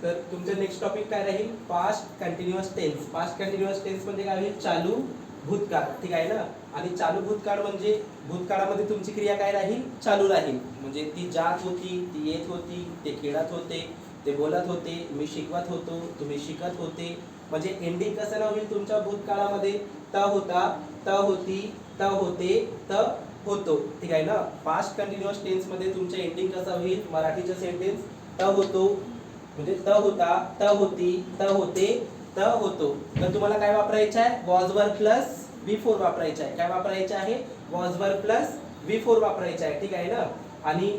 तर तुमचं next topic काय राहील, past continuous tense. Past continuous tense म्हणजे काय होईल, चालू भूतकाळ. ठीक आहे ना. आणि चालू भूतकाळ म्हणजे भूतकाळामध्ये तुमची क्रिया काय राहील, चालू राहील. म्हणजे ती जात होती, ती येत होती, ते खेळत होते, ते बोलत होते, मी शिकवत होतो, तुम्ही शिकत होते. म्हणजे एंडिंग कसं ना होईल तुमच्या भूतकाळामध्ये, त होता, त होती, त होते, त होतो. ठीक आहे ना. पास्ट कंटिन्युअस टेन्स मध्ये तुमचं एंडिंग कसं होईल, मराठीचं सेंटेन्स त होतो म्हणजे त होता, त होती, त होते, त होतो. तर तुम्हाला काय वापरायचं आहे, वॉज वर प्लस V4 वापरायचं आहे. काय वापरायचं आहे, वॉज वर प्लस V4 वापरायचं आहे. ठीक आहे ना. आणि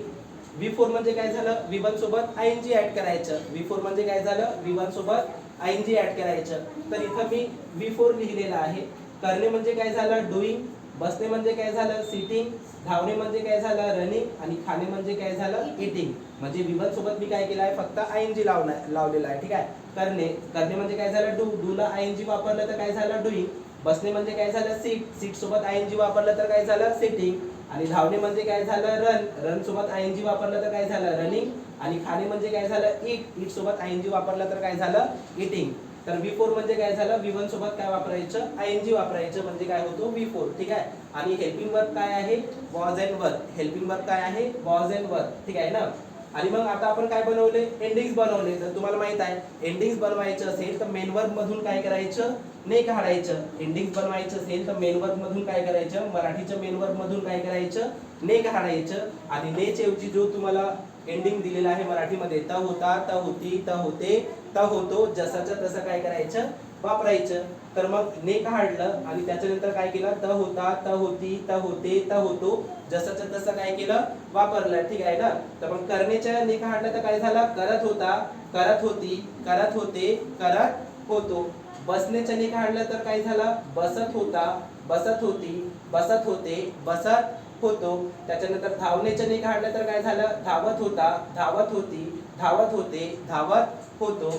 V4 म्हणजे काय झालं, V1 सोबत ING ऍड करायचं. V4 म्हणजे काय झालं, V1 सोबत ING ऍड करायचं. तर इथं मी V4 लिहिलेलं आहे. करणे म्हणजे काय झालं, डुईंग. बसणे म्हणजे काय झालं, सिटिंग. धावणे म्हणजे काय झालं, रनिंग. आणि खाणे म्हणजे काय झालं, इटिंग. म्हणजे V1 सोबत मी काय केलं आहे, फक्त ING लावलेला आहे. ठीक आहे. करणे, करणे म्हणजे काय झालं, डू. डूला ING वापरलं तर काय झालं, डुईंग. बसणे म्हणजे काय झालं, सीट. सीट सोबत ING वापरलं तर काय झालं, सिटिंग. आणि धावणे म्हणजे काय झालं, रन. रन सोबत ING वापरलं तर काय झालं, रनिंग. आणि खाणे म्हणजे काय झालं, ईट. ईट सोबत ING वापरलं तर काय झालं, इटिंग. तर V4 म्हणजे काय झालं, V1 सोबत काय वापरायचं, ING वापरायचं. म्हणजे काय होतो, V4. ठीक आहे. आणि हेल्पिंग वर्ब काय आहे, वॉज अँड वर. हेल्पिंग वर्ब काय आहे, वॉज अँड वर. ठीक आहे ना. आणि मग आता आपण काय बनवले, एंडिंग्स बनवले. तर तुम्हाला माहित आहे, एंडिंग्स बनवायचं असेल तर मेन वर्ब मधून काय करायचं, ने काढायचं. एंडिंग्स बनवायचं असेल तर मेन वर्ब मधून काय करायचं, मराठीच्या मेन वर्ब मधून काय करायचं, ने काढायचं. आणि नेच्या ऐवजी जो तुम्हाला एंडिंग दिलेला आहे मराठीमध्ये, त होता, त होती, त होते, त होतो, जसाचं तसं काय करायचं, वापरायचं. तर मग ने काढलं आणि त्याच्यानंतर काय केलं, त होता, त होती, त होते, त होतो, जसाचं तसं काय केलं, वापरलं. ठीक आहे ना. तर मग करण्याच्या ने काढलं तर काय झालं, करत होता, करत होती, करत होते, करत होतो. बसण्याच्या ने काढलं तर काय झालं, बसत होता, बसत होती, बसत होते, बसत होतो. त्याच्यानंतर धावण्याच्या ने काढलं तर काय झालं, धावत होता, धावत होती, धावत होते, धावत होतो.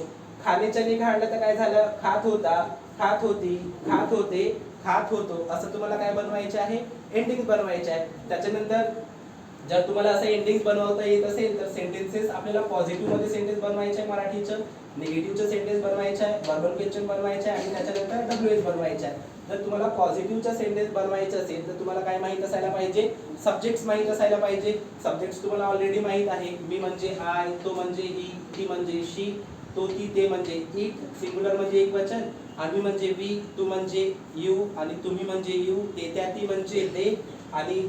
खाण्याच्या ने काढलं तर काय झालं, खात होता, खात होती, खात होते, खात होतो. असं तुम्हाला काय बनवायचे आहे, एंडिंग बनवायचे आहे. त्याच्यानंतर जर तुम्हाला असं एंडिंग्स बनवता येत असेल तर सेंटेन्सेस आपल्याला पॉझिटिव्ह मध्ये सेंटेन्स बनवायचे आहे मराठीचं, निगेटिव्हचं सेंटेन्स बनवायचं आहे, वर्बल क्वेश्चन बनवायचं आहे आणि त्याच्यानंतर WH बनवायचं आहे. जर तुम्हाला पॉझिटिव्हचा सेंटेन्स बनवायचं असेल तर तुम्हाला काय माहित असायला पाहिजे, सब्जेक्ट्स माहित असायला पाहिजे. सब्जेक्ट्स तुम्हाला ऑलरेडी माहित आहे. मी म्हणजे आय, तो म्हणजे ही, ती म्हणजे शी, तो ती ते म्हणजे इट, सिंग्युलर म्हणजे एकवचन, आम्ही म्हणजे वी, तू म्हणजे यू आणि तुम्ही म्हणजे यू, ते त्या ती म्हणजे ते आणि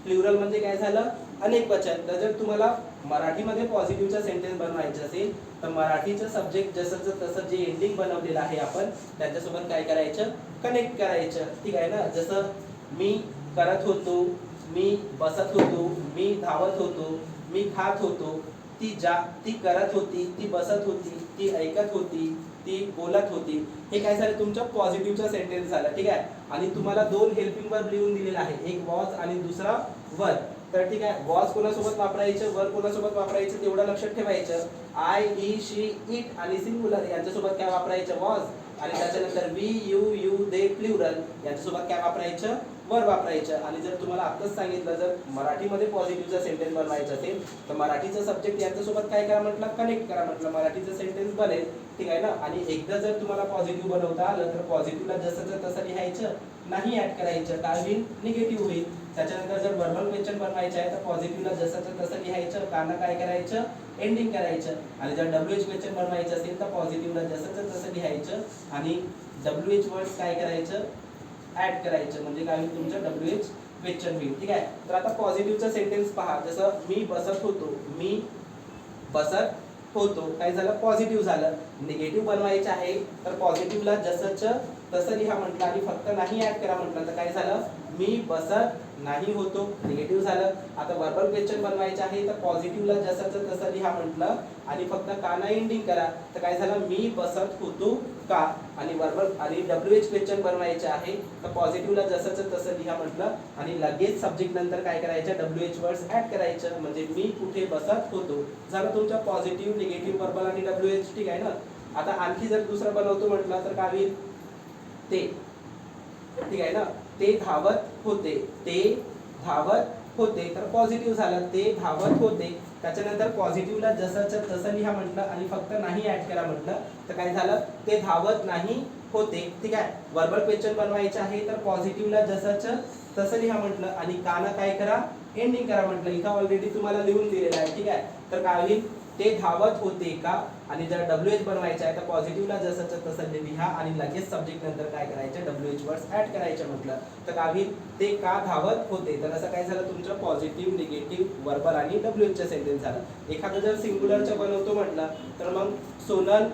प्लुरल म्हणजे काय झालं, अनेक वचन. तर जर तुम्हाला मराठीमध्ये पॉझिटिव्हचा सेंटेन्स बनवायचे असेल तर मराठीचं सब्जेक्ट जसंच तसं जे एंडिंग बनवलेलं आहे आपण त्याच्यासोबत काय करायचं, कनेक्ट करायचं. ठीक आहे ना. जसं मी करत होतो, मी बसत होतो, मी धावत होतो, मी खात होतो, ती करत होती, ती बसत होती, ती ऐकत होती, ती बोलत होती. हे काय झालं, तुमच्या पॉझिटिव्हचा सेंटेन्स झाला. ठीक आहे. आणि तुम्हाला दोन हेल्पिंग वर्ब लिहून दिलेला आहे, एक वॉज आणि दुसरा वर. तर ठीक आहे, वॉज कोणासोबत वापरायचं, वर कोणासोबत वापरायचं तेवढं लक्षात ठेवायचं. आय, ही, शी, इट आणि सिंग्युलर यांच्यासोबत काय वापरायचं, वॉज. आणि त्याच्यानंतर वी, यू, दे प्लुरल यांच्यासोबत काय वापरायचं, वर वापरायचं. आणि जर तुम्हाला आत्ताच सांगितलं जर मराठीमध्ये पॉझिटिव्हचा सेंटेन्स बनवायचा असेल तर मराठीचं सब्जेक्ट यांच्यासोबत काय करा म्हटलं, कनेक्ट करा म्हटलं, मराठीचं सेंटेन्स बनेल. ठीक आहे ना. आणि एकदा जर तुम्हाला पॉझिटिव्ह बनवता आलं तर पॉझिटिव्हला जसंच तसं लिहायचं, नाही ऍड करायचं, काय होईल, निगेटिव्ह होईल. त्याच्यानंतर जर वर्बल क्वेश्चन बनवायचं आहे तर पॉझिटिव्हला जसंच तसं लिहायचं, काना काय करायचं, एंडिंग करायचं. आणि जर WH क्वेश्चन बनवायचं असेल तर पॉझिटिव्हला जसंच तसं लिहायचं आणि WH वर्ड्स काय करायचं, ऍड करायचं. म्हणजे काय होईल, तुमचं WH क्वेश्चन होईल. ठीक आहे. तर आता पॉझिटिव्हचा सेंटेन्स पहा. जसं मी बसत होतो, मी बसत होतो, काय झालं, पॉझिटिव्ह झालं. निगेटिव्ह बनवायचं आहे तर पॉझिटिव्हला जसंच तसं लिहा म्हटलं आणि फक्त नाही ऍड करा म्हटलं तर काय झालं, मी बसत नाही होतो, निगेटिव्ह झालं. आता वर्बल क्वेश्चन बनवायचं आहे तर पॉझिटिव्हला जसंच तसं लिहा म्हटलं आणि फक्त का ना एंडिंग करा तर काय झालं, मी बसत होतो का. आणि वर्बल आणि WH क्वेश्चन बनवायचे आहे तर पॉझिटिव्हला जसंच तसं लिहा म्हटलं आणि लगेच सब्जेक्ट नंतर काय करायचं, WH वर्ड्स ऍड करायचं. म्हणजे मी कुठे बसत होतो. झालं तुमच्या पॉझिटिव्ह, निगेटिव्ह, वर्बल आणि WH. ठीक आहे ना. आता आणखी जर दुसरं बनवतो म्हटलं तर काय होईल, ते. ठीक आहे ना. ते धावत होते, ते धावत होते तर पॉझिटिव्ह झालं, ते धावत होते. त्याच्यानंतर पॉझिटिव्हला जसंच्या तसं लिहा म्हटलं आणि फक्त नाही ऍड करा म्हटलं तर काय झालं, ते धावत नाही होते. ठीक आहे, वर्बल क्वेश्चन बनवायचे आहे तर पॉझिटिव्हला जसंच्या तसं लिहा म्हटलं आणि काना काय करा, एंडिंग करा म्हटलं. इथं ऑलरेडी तुम्हाला लिहून दिलेलं आहे. ठीक आहे, तर काय होईल, ते धावत होते का, आणि जर WH बनवायचं आहे तर पॉझिटिव्हला जसंच्या तसं लिहा आणि लगेच सब्जेक्ट नंतर काय करायचं, WH वर्ड्स ऍड करायचे म्हटलं तर काय होईल, ते का धावत होते. तर असं काय झालं, तुमचं पॉझिटिव्ह, निगेटिव्ह, वर्बल आणि WH सेंटेन्स झालं. एखादं जर सिंग्युलरचं बनवतो म्हटलं तर मग सोनल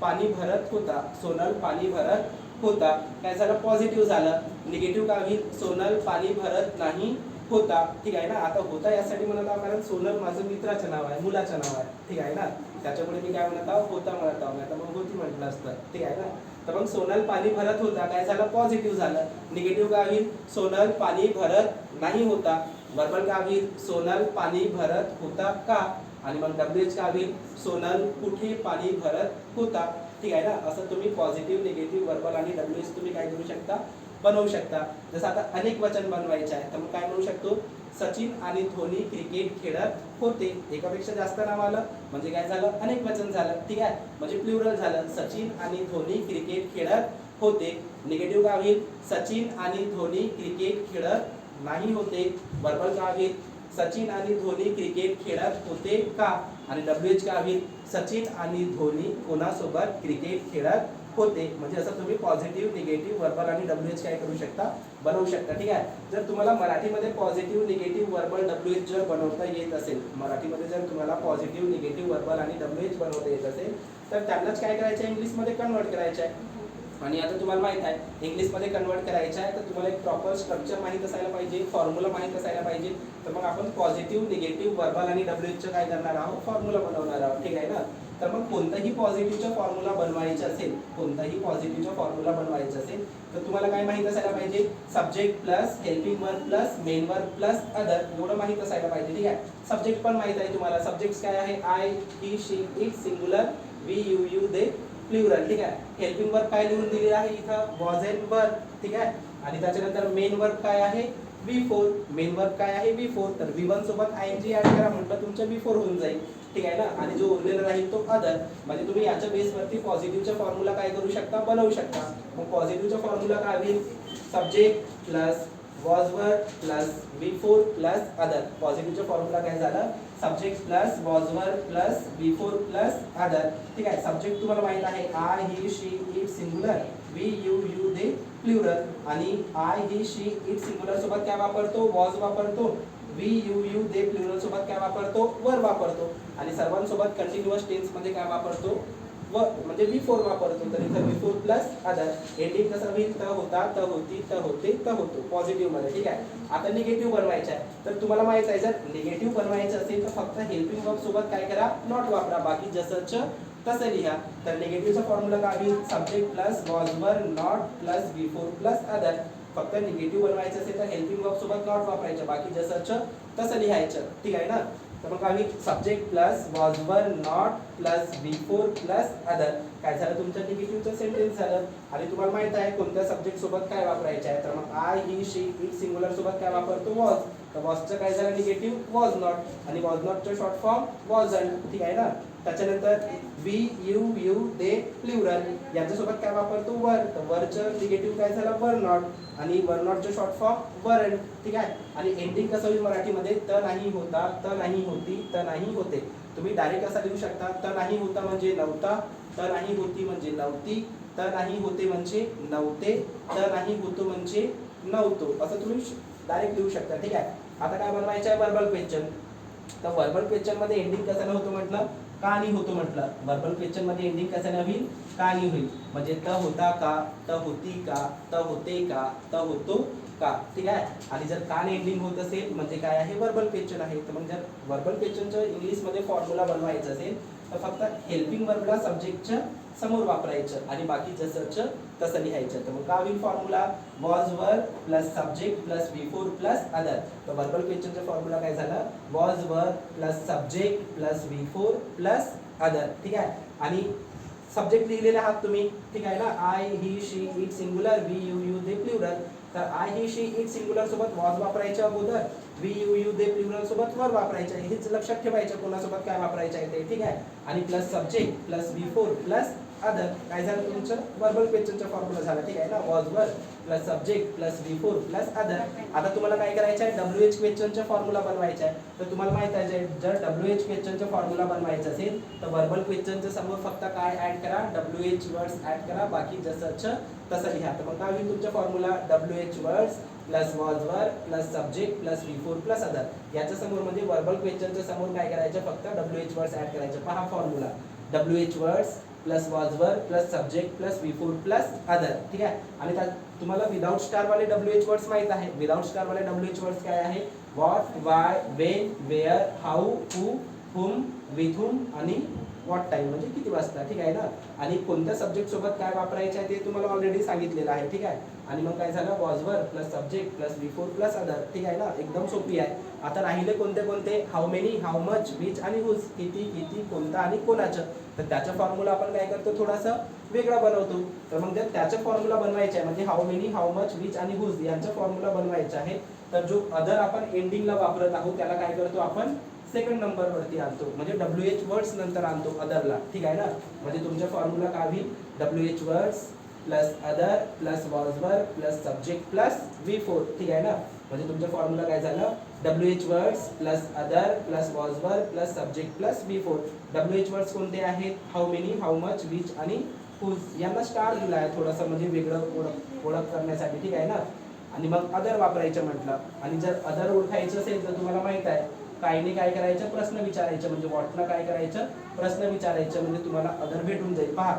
पाणी भरत होता, सोनल पाणी भरत होता, काय झालं, पॉझिटिव्ह झालं. निगेटिव्ह काय होईल, सोनल पाणी भरत नाही होता. ठीक आहे ना, आता होता यासाठी म्हणत आहोत कारण सोनल माझं मित्राचं नाव आहे, मुलाचं नाव आहे. ठीक आहे ना, त्याच्यामुळे मी काय म्हणत आहोत, होता म्हणत आहोत, आता मग होती म्हटलं असतं. ठीक आहे ना, तर मग सोनल पाणी भरत होता काय झालं, पॉझिटिव्ह झालं. निगेटिव्ह काय होईल, सोनल पाणी भरत नाही होता. वर्बल काय होईल, सोनल पाणी भरत होता का, आणि मग WH काय होईल, सोनल कुठे पाणी भरत होता. ठीक आहे ना, असं तुम्ही पॉझिटिव्ह, निगेटिव्ह, वर्बल आणि WH तुम्ही काय करू शकता, बनवू शकता. जसं आता अनेक वचन बनवायचे आहे तर मग काय म्हणू शकतो, सचिन आणि धोनी क्रिकेट खेळत होते. एकापेक्षा जास्त नाव आलं म्हणजे काय झालं, अनेक वचन झालं. ठीक आहे, म्हणजे प्लुरल झालं. सचिन आणि धोनी क्रिकेट खेळत होते. निगेटिव्ह काय होईल, सचिन आणि धोनी क्रिकेट खेळत नाही होते. वर्बल काय होईल, सचिन आणि धोनी क्रिकेट खेळत होते का, आणि WH काय होईल, सचिन आणि धोनी कोणासोबत क्रिकेट खेळत होते. म्हणजे असं तुम्ही पॉझिटिव्ह, निगेटिव्ह, वर्बल आणि WH काय करू शकता, बनवू शकता. ठीक आहे, जर तुम्हाला मराठीमध्ये पॉझिटिव्ह, निगेटिव्ह, वर्बल, WH जर बनवता येत असेल, मराठीमध्ये जर तुम्हाला पॉझिटिव्ह, निगेटिव्ह, वर्बल आणि WH बनवता येत असेल तर त्यांनाच काय करायचं आहे, इंग्लिशमध्ये कन्वर्ट करायचं आहे. आणि आता तुम्हाला माहित आहे इंग्लिशमध्ये कन्वर्ट करायचं आहे तर तुम्हाला एक प्रॉपर स्ट्रक्चर माहित असायला पाहिजे, फॉर्म्युला माहित असायला पाहिजे. तर मग आपण पॉझिटिव्ह, निगेटिव्ह, वर्बल आणि WH काय करणार आहोत, फॉर्म्युला बनवणार आहोत. ठीक आहे ना, तर मग कोणताही पॉझिटिव्हचा फॉर्म्युला बनवायचा असेल, कोणताही पॉझिटिव्हचा फॉर्म्युला बनवायचा असेल तर तुम्हाला काय माहित असायला पाहिजे, subject plus helping verb plus main verb plus other, एवढं माहित असायला पाहिजे. ठीक आहे, सब्जेक्ट पण माहित आहे तुम्हाला. सब्जेक्ट काय आहे, I, he, she, it singular, we, you, they plural. ठीक आहे, हेल्पिंग वर्ब काय लिहून दिलेलं आहे इथं, वॉज एंड वर. ठीक आहे, आणि त्याच्यानंतर मेन वर्ब काय आहे, V4. मेन वर्ब काय आहे, V4. तर V1 सोबत ING ऍड करा म्हटलं तुमचं V4 होऊन जाईल. ठीक आहे ना, आणि जो उरलेला राहील तो अदर. म्हणजे तुम्ही याच्या बेसवरती पॉझिटिव्हचा फॉर्म्युला काय करू शकता, बनवू शकता. मग पॉझिटिव्हचा फॉर्म्युला काय होईल, subject plus was were plus V4 plus other. पॉझिटिव्हचा फॉर्म्युला काय झालं, subject plus was were plus V4 plus other. ठीक आहे, सब्जेक्ट तुम्हाला माहित आहे, I, he, she, it singular, we, you, they plural, आणि I, he, she, it singular सोबत काय वापरतो, वॉज वापरतो. वी, यू, दे प्लुरल सोबत काय वापरतो, वर वापरतो. आणि सर्वांसोबत कंटिन्युअस टेन्स मध्ये काय वापरतो, व म्हणजे V4 वापरतो. तर इथं V4 प्लस अदर. एंडिंग कसं होईल, त होता, त होती, त होते, त होतो, पॉझिटिव्ह मध्ये. ठीक आहे, आता निगेटिव्ह बनवायचं आहे तर तुम्हाला माहित आहे जर निगेटिव्ह बनवायचं असेल तर फक्त हेल्पिंग वर्ब सोबत काय करा, नॉट वापरा, बाकी जसंच तसं लिहा. तर निगेटिव्हचा फॉर्म्युला काय होईल, subject plus was were not plus V4 plus other. फक्त निगेटिव्ह बनवायचं असेल तर हेल्पिंग वर्ब सोबत नॉट वापरायचं, बाकी जसंच तसं लिहायचं. ठीक आहे ना, तर मग काय subject plus was were not plus V4 plus other. काय झालं, तुमचं निगेटिव्हचं सेंटेन्स झालं. आणि तुम्हाला माहित आहे कोणत्या सब्जेक्ट सोबत काय वापरायचं आहे, तर मग I, he, she, it singular सोबत काय वापरतो, वॉज. तर वॉजचं काय झालं, निगेटिव्ह वॉज नॉट, आणि वॉज नॉटचं शॉर्ट फॉर्म वॉजंट. ठीक आहे ना, त्याच्यानंतर वी, यू, दे प्लुरल, याच्यासोबत काय वापरतो, वर. तर वरचं निगेटिव्ह काय झालं, वर नॉट, आणि वर नॉटचं शॉर्ट फॉर्म वरंट. ठीक आहे, आणि एंडिंग कसं होईल मराठीमध्ये, त नाही होता, त नाही होती, त नाही होते. तुम्ही डायरेक्ट असा लिहू शकता, त नाही होता म्हणजे नव्हता, त नाही होती म्हणजे नव्हती, त नाही होते म्हणजे नव्हते, त नाही होतो म्हणजे नव्हतो, असं तुम्ही डायरेक्ट लिहू शकता. ठीक आहे, आता काय बनवायचं आहे, वर्बल क्वेश्चन. तर वर्बल क्वेश्चन मध्ये एंडिंग कसं होतं म्हटलं, का आणि होतो म्हटलं. वर्बल क्वेश्चन मध्ये एंडिंग कसं होईल, का आणि होईल. म्हणजे त होता का, त होती का, त होते का, त होतो का. ठीक आहे, आणि जर कान एंडिंग होत असेल म्हणजे काय आहे, वर्बल क्वेश्चन आहे. तर मग जर वर्बल क्वेश्चनचं इंग्लिशमध्ये फॉर्म्युला बनवायचं असेल तर फक्त हेल्पिंग वर्बला सब्जेक्टच्या समोर वापरायचं आणि बाकी जसंच तसं लिहायचं. तर मग काय होईल formula, was were plus subject plus V4 plus other. तर वर्बल क्वेश्चनचा फॉर्म्युला काय झालं, was were plus subject plus V4 plus other. ठीक आहे, आणि सब्जेक्ट लिहिलेले आहात तुम्ही. ठीक आहे ना, I, he, she, it singular, we, you, they plural. तर I, he, she, it singular सोबत वॉज वापरायच्या अगोदर, we you you they plural सोबत वर वापरायचं आहे, हेच लक्षात ठेवायचं कोणासोबत काय वापरायचं आहे ते, ठीक आहे. आणि plus subject plus V4 plus other, काय झालं तुमचं वर्बल क्वेश्चनचा फॉर्म्युला झाला, ठीक आहे ना. Was were plus subject plus V4 plus other. आता तुम्हाला काय करायचं आहे, WH क्वेश्चनचा फॉर्म्युला बनवायचा आहे. तर तुम्हाला माहित आहे जर WH क्वेश्चनचा फॉर्म्युला बनवायचा असेल तर वर्बल क्वेश्चनच्या समोर फक्त काय ऍड करा, WH वर्ड्स ऍड करा, बाकी जसंच तसं लिहा. तर मग काय होईल तुमचा formula, WH words plus was were plus subject plus V4 plus other. याच्या समोर म्हणजे वर्बल क्वेश्चनच्या समोर काय करायचं, फक्त WH वर्ड्स ऍड करायचे. पहा formula, WH words plus was were plus subject plus V4 plus other, ठीक आहे. आणि तुम्हाला विदाउट स्टार वाले WH वर्ड्स माहित आहे. विदाउट स्टार वाले WH वर्ड्स काय आहे, what, why, when, where, how, who, whom, with whom आणि व्हॉट टाइम म्हणजे किती वाजता, ठीक आहे ना. आणि कोणत्या सब्जेक्ट सोबत काय वापरायचे आहे ते तुम्हाला ऑलरेडी सांगितलेलं आहे, ठीक आहे. आणि मग काय झालं, was were plus subject plus V4 plus other, ठीक आहे ना. एकदम सोपी आहे. आता राहिले कोणते कोणते, how many, how much, which आणि हुज, किती किती कोणता आणि कोणाचं. तर त्याचा फॉर्म्युला आपण काय करतो, थोडासा वेगळा बनवतो. तर मग त्याचा फॉर्म्युला बनवायचा आहे, म्हणजे how many, how much, which आणि हुज यांचा फॉर्म्युला बनवायचा आहे. तर जो अदर आपण एंडिंगला वापरत आहोत त्याला काय करतो आपण, सेकंड नंबर वरती आणतो, म्हणजे WH वर्ड्स नंतर आणतो अदरला, ठीक आहे ना. म्हणजे तुमचा फॉर्म्युला काय होईल, WH words plus other plus was were plus subject plus V4, ठीक आहे ना. म्हणजे तुमचा फॉर्म्युला काय झालं, WH words plus other plus was were plus subject plus V4. WH words कोणते आहेत, how many, how much, which आणि हुज. यांना स्टार दिला आहे थोडासा, म्हणजे वेगळं ओळख करण्यासाठी, ठीक आहे ना. आणि मग अदर वापरायचं म्हटलं. आणि जर अदर ओळखायचं असेल तर तुम्हाला माहित आहे कायने काय करायचं, प्रश्न विचारायचं, म्हणजे व्हॉटला काय करायचं, प्रश्न विचारायचं, म्हणजे तुम्हाला अदर भेटून जाईल. पहा,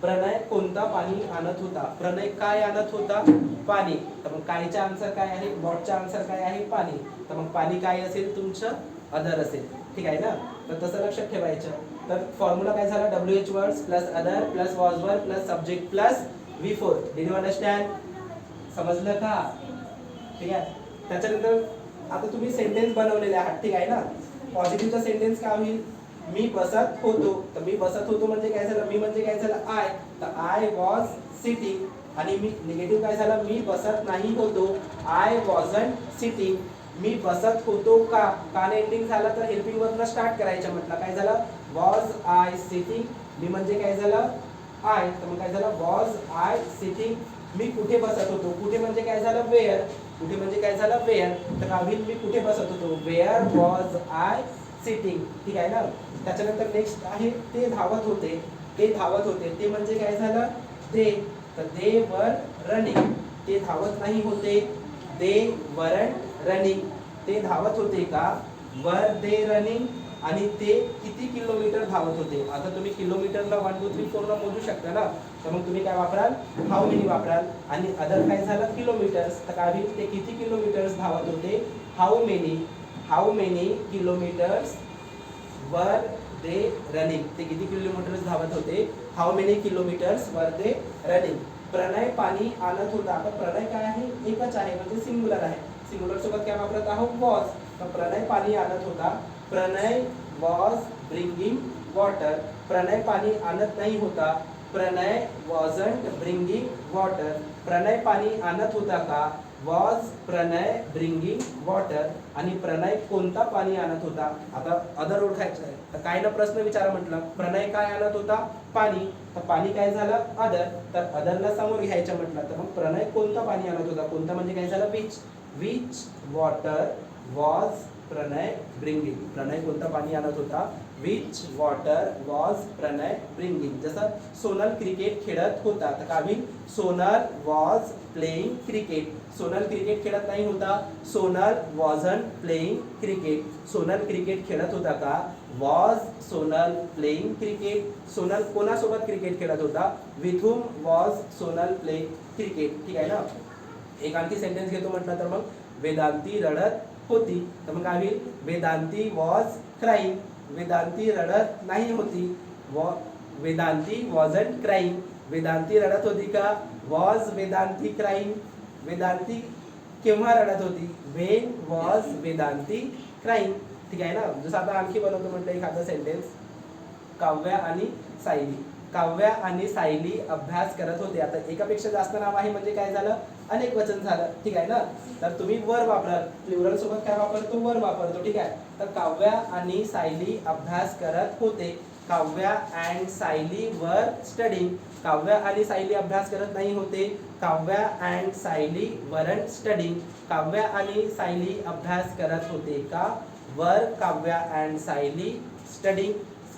प्रणय कोणता पाणी आणत होता, प्रणय काय आणत होता, पाणी. तर मग कायचा आन्सर काय आहे, व्हॉटचा आन्सर काय आहे, पाणी. तर मग पाणी काय असेल तुमचं, अदर असेल, ठीक आहे ना. तर तसं लक्षात ठेवायचं. तर फॉर्म्युला काय झाला, WH words plus other plus was were plus subject plus V4. Did you understand, समजलं का, ठीक आहे. त्याच्यानंतर आता तुम्ही सेंटेन्स बनवलेले आहात, ठीक आहे ना. पॉझिटिव्हचा सेंटेन्स काय होईल, मी बसत होतो. तर मी बसत होतो म्हणजे काय झालं, मी म्हणजे काय झालं, आय. तर आय वॉज सिटिंग. आणि मी निगेटिव्ह काय झालं, मी बसत नाही होतो, आय वॉजंट सिटिंग. मी बसत होतो का, काने एंडिंग झाला तर हेल्पिंग वरनं स्टार्ट करायचं म्हटलं. काय झालं, वॉज आय सिटिंग. मी म्हणजे काय झालं, आय. तर मग काय झालं, वॉज आय सिटिंग. मी कुठे बसत होतो, कुठे म्हणजे काय झालं, वेअर. कुठे म्हणजे काय झालं, वेअर. तर काव्हिल मी कुठे बसत होतो, वेअर वॉज आय सिटिंग, ठीक आहे ना. त्याच्यानंतर नेक्स्ट आहे, ते धावत होते. ते धावत होते, ते म्हणजे काय झालं, दे. तर दे वर रनिंग. ते धावत नाही होते, दे वरंट रनिंग. ते धावत होते का, वर दे रनिंग. आणि ते किती किलोमीटर धावत होते. आता तुम्ही किलोमीटरला 1 2 3 4 ला मोजू शकता ना. तर मग तुम्ही काय वापराल, हाऊ मेनी वापराल. आणि अदर काय झालं, किलोमीटर्स. तर काय होईल, ते किती किलोमीटर्स धावत होते, हाऊ मेनी किलोमीटर्स वर दे रनिंग. ते किती किलोमीटर्स धावत होते, हाऊ मेनी किलोमीटर्स वर दे रनिंग. प्रणय पाणी आणत होता. आता प्रणय काय आहे, एकच आहे, म्हणजे सिंगुलर आहे. सिंगुलर सोबत काय वापरत आहोत, वॉज. तर प्रणय पाणी आणत होता, प्रणय वॉज ब्रिंगिंग वॉटर. प्रणय पाणी आणत नाही होता, प्रणय वॉजंट ब्रिंगिंग वॉटर. प्रणय पाणी आणत होता का, वॉज प्रणय ब्रिंगिंग वॉटर. आणि प्रणय कोणता पाणी आणत होता. आता अदर ओळखायचं आहे, तर काय ना प्रश्न विचारा म्हटलं, प्रणय काय आणत होता, पाणी. तर पाणी काय झालं, अदर. तर अदरला समोर घ्यायचं म्हटलं, तर मग प्रणय कोणता पाणी आणत होता, कोणता म्हणजे काय झालं, which water was Pranay bringing. प्रणय कोणता पाणी आणत होता, which water was Pranay bringing. जसं सोनल क्रिकेट खेळत होता. तर काय होईल, Sonal was playing cricket. Sonal cricket खेळत नाही होता, Sonal wasn't playing cricket. Sonal cricket खेळत होता का, was Sonal playing cricket. Sonal कोणासोबत क्रिकेट खेळत होता, with whom was Sonal playing cricket, ठीक आहे ना. एक आणखी सेंटेन्स घेतो म्हटलं तर मग, वेदांती रडत होती. तर मग काय होईल, वेदांती वॉज क्राईंग. वेदांती रडत नाही होती, वेदांती वॉजंट क्राईंग. वेदांती रडत होती का, वॉज वेदांती क्राईंग. वेदांती केव्हा रडत होती, व्हेन वॉज वेदांती क्राईंग, ठीक आहे ना. जसं आता आणखी बनवतो म्हटलं एखादा सेंटेन्स, काव्या आणि सायली. काव्या आणि सायली अभ्यास करत होते. आता एकापेक्षा जास्त नाव आहे म्हणजे काय झालं, अनेक वचन झालं. ठीक आहे ना. तर तुम्ही वर वापरा, प्लुरल सोबत काय वापरतो, वर वापरतो. ठीक आहे. तर काव्या आणि सायली अभ्यास करत होते. काव्या अँड सायली वर स्टडिंग. काव्या आणि सायली अभ्यास करत नाही होते. Kavya and Sayali weren't studying. Kavya आणि सायली अभ्यास करत होते का, वर काव्या अँड सायली स्टडिंग.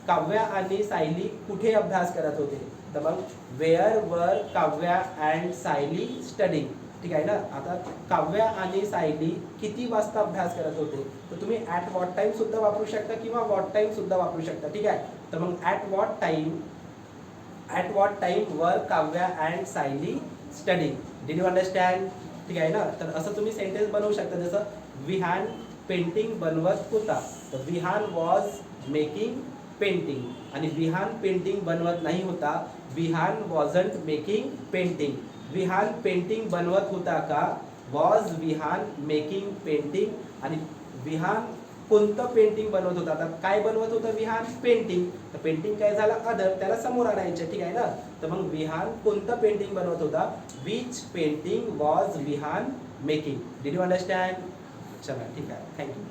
काव्या आणि सायली कुठे अभ्यास करत होते, तर मग वेअर वर काव्या अँड सायली स्टडिंग. ठीक आहे ना. आता काव्या आणि सायली किती वाजता अभ्यास करत होते, तर तुम्ही ॲट व्हॉट टाइम सुद्धा वापरू शकता किंवा व्हॉट टाइम सुद्धा वापरू शकता. ठीक आहे. तर मग ॲट व्हॉट टाइम वर Kavya and Sayali studying. Did you understand. ठीक आहे ना. तर असं तुम्ही सेंटेन्स बनवू शकता. जसं विहान पेंटिंग बनवत होता, तर विहान वॉज मेकिंग पेंटिंग. आणि विहान पेंटिंग बनवत नाही होता, Vihan wasn't making painting. Vihan painting बनवत होता का, वॉज विहान मेकिंग पेंटिंग. आणि विहान कोणतं पेंटिंग बनवत होता, तर काय बनवत होतं, विहान पेंटिंग. तर पेंटिंग काय झालं, अदर, त्याला समोर आणायचे. ठीक आहे ना. तर मग विहान कोणतं पेंटिंग बनवत होता, which painting was Vihan making. Did you understand. चला ठीक आहे, थँक्यू.